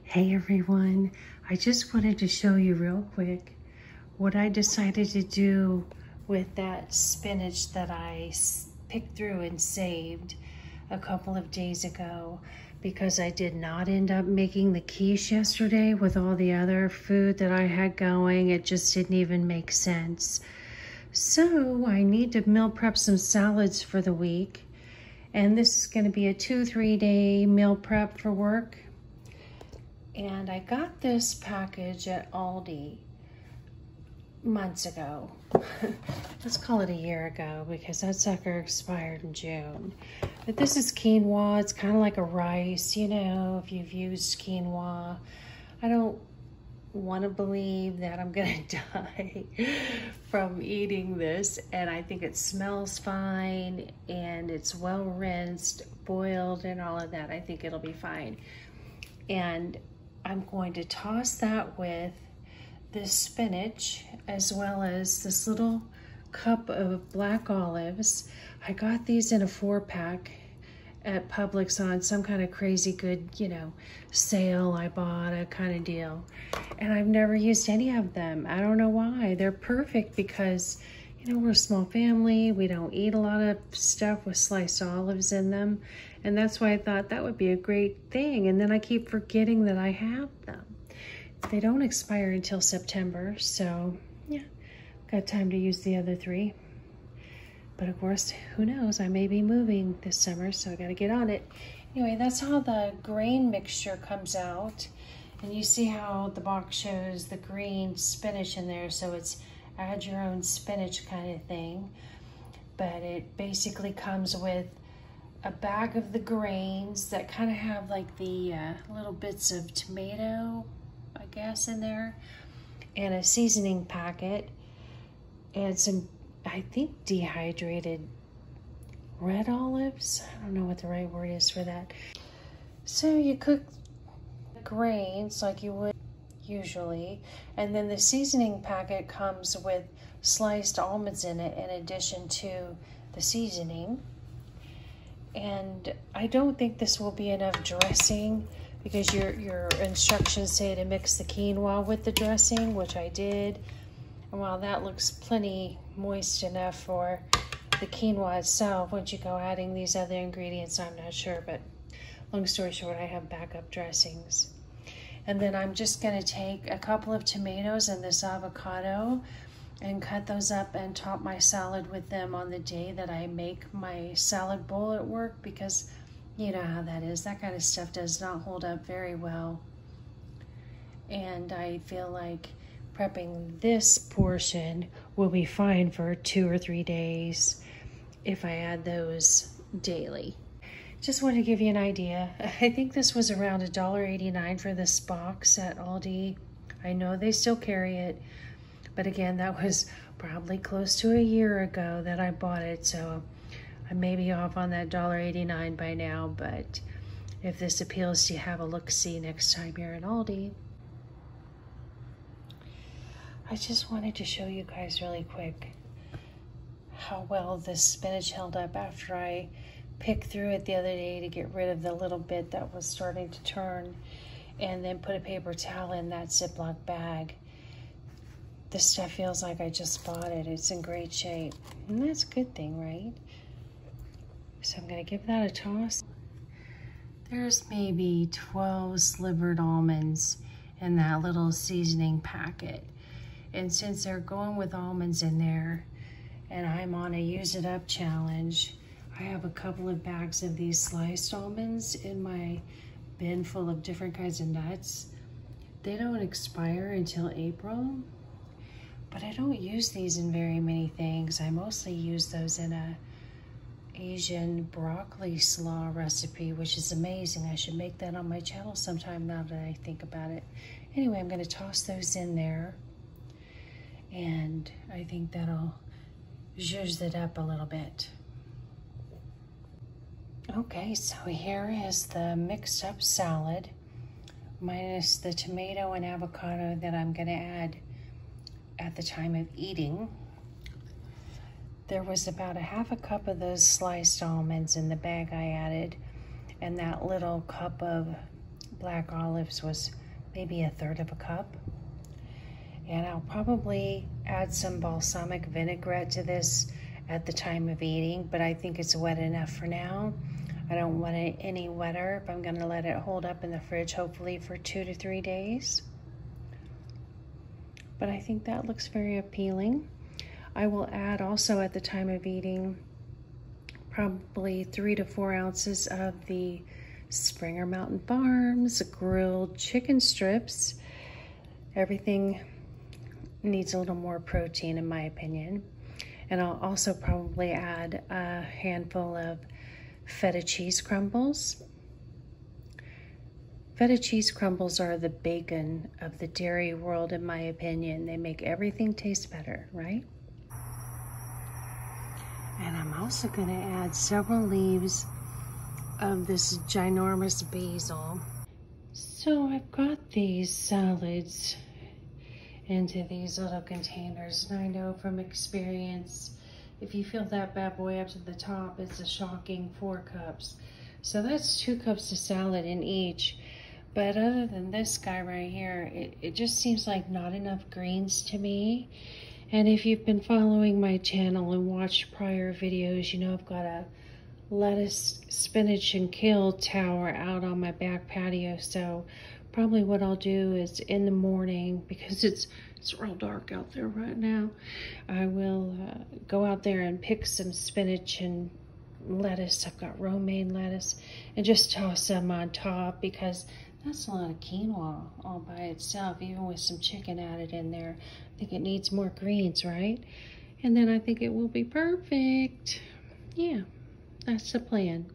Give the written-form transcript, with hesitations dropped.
Hey everyone, I just wanted to show you real quick what I decided to do with that spinach that I picked through and saved a couple of days ago, because I did not end up making the quiche yesterday with all the other food that I had going. It just didn't even make sense. So I need to meal prep some salads for the week, and this is going to be a 2-3 day meal prep for work. And I got this package at Aldi months ago. Let's call it a year ago, because that sucker expired in June. But this is quinoa. It's kind of like a rice, you know, if you've used quinoa. I don't want to believe that I'm gonna die from eating this, and I think it smells fine, and it's well rinsed, boiled, and all of that. I think it'll be fine. And I'm going to toss that with this spinach, as well as this little cup of black olives. I got these in a 4-pack at Publix on some kind of crazy good, you know, sale I bought, a kind of deal. And I've never used any of them. I don't know why. They're perfect because, you know, we're a small family. We don't eat a lot of stuff with sliced olives in them. And that's why I thought that would be a great thing. And then I keep forgetting that I have them. They don't expire until September. So yeah, got time to use the other 3. But of course, who knows? I may be moving this summer, so I got to get on it. Anyway, that's how the grain mixture comes out. And you see how the box shows the green spinach in there, so it's add your own spinach kind of thing. But it basically comes with a bag of the grains that kind of have like the little bits of tomato, I guess, in there, and a seasoning packet, and some, I think, dehydrated red olives. I don't know what the right word is for that. So you cook the grains like you would usually, and then the seasoning packet comes with sliced almonds in it in addition to the seasoning. And I don't think this will be enough dressing, because your instructions say to mix the quinoa with the dressing, which I did. And while that looks plenty moist enough for the quinoa itself, once you go adding these other ingredients, I'm not sure. But long story short, I have backup dressings. And then I'm just going to take a couple of tomatoes and this avocado and cut those up and top my salad with them on the day that I make my salad bowl at work, because you know how that is. That kind of stuff does not hold up very well. And I feel like prepping this portion will be fine for 2 or 3 days if I add those daily. Just wanted to give you an idea. I think this was around $1.89 for this box at Aldi. I know they still carry it, but again, that was probably close to a year ago that I bought it, so I may be off on that $1.89 by now. But if this appeals to you, have a look-see next time you're at Aldi. I just wanted to show you guys really quick how well this spinach held up after I picked through it the other day to get rid of the little bit that was starting to turn, and then put a paper towel in that Ziploc bag. This stuff feels like I just bought it. It's in great shape, and that's a good thing, right? So I'm gonna give that a toss. There's maybe 12 slivered almonds in that little seasoning packet. And since they're going with almonds in there, and I'm on a use it up challenge, I have a couple of bags of these sliced almonds in my bin full of different kinds of nuts. They don't expire until April, but I don't use these in very many things. I mostly use those in a Asian broccoli slaw recipe, which is amazing. I should make that on my channel sometime now that I think about it. Anyway, I'm going to toss those in there, and I think that'll zhuzh it up a little bit. Okay, so here is the mixed up salad minus the tomato and avocado that I'm going to add at the time of eating. There was about a half a cup of those sliced almonds in the bag I added, and that little cup of black olives was maybe 1/3 cup. And I'll probably add some balsamic vinaigrette to this at the time of eating, but I think it's wet enough for now. I don't want it any wetter, but I'm gonna let it hold up in the fridge hopefully for 2 to 3 days. But I think that looks very appealing. I will add also at the time of eating probably 3 to 4 ounces of the Springer Mountain Farms grilled chicken strips. Everything needs a little more protein in my opinion. And I'll also probably add a handful of feta cheese crumbles. Feta cheese crumbles are the bacon of the dairy world in my opinion. They make everything taste better, right? And I'm also gonna add several leaves of this ginormous basil. So I've got these salads into these little containers, and I know from experience, if you fill that bad boy up to the top, it's a shocking 4 cups. So that's 2 cups of salad in each. But other than this guy right here, it just seems like not enough greens to me. And if you've been following my channel and watched prior videos, you know I've got a lettuce, spinach, and kale tower out on my back patio. So probably what I'll do is in the morning, because it's real dark out there right now, I will go out there and pick some spinach and lettuce. I've got romaine lettuce, and just toss them on top, because that's a lot of quinoa all by itself, even with some chicken added in there. I think it needs more greens, right? And then I think it will be perfect. Yeah, that's the plan.